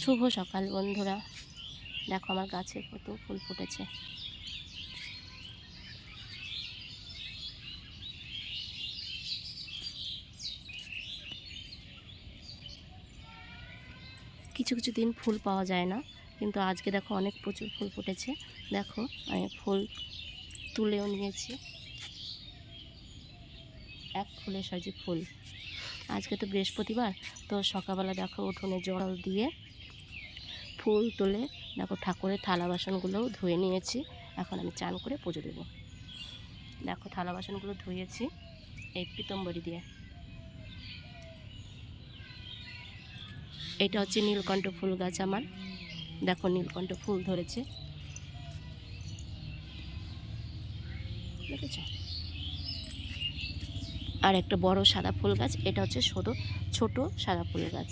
শুভ সকাল বন্ধুরা, দেখো আমার গাছে কত ফুল ফুটেছে। কিছু কিছু দিন ফুল পাওয়া যায় না, কিন্তু আজকে দেখো অনেক প্রচুর ফুল ফুটেছে। দেখো আমি ফুল তুলেও নিয়েছি, এক ফুলের সাইজে ফুল। আজকে তো বৃহস্পতিবার, তো সকালবেলা দেখো উঠোনে জল দিয়ে ফুল তুলে দেখো ঠাকুরের থালা বাসনগুলোও ধুয়ে নিয়েছি। এখন আমি চান করে পুজো দেব। দেখো থালা বাসনগুলো ধুয়েছি এই পিতম্বরী দিয়ে। এটা হচ্ছে নীলকণ্ঠ ফুল গাছ আমার। দেখো নীলকণ্ঠ ফুল ধরেছে, দেখেছ? আর একটা বড় সাদা ফুল গাছ, এটা হচ্ছে ছোট সাদা ফুল গাছ।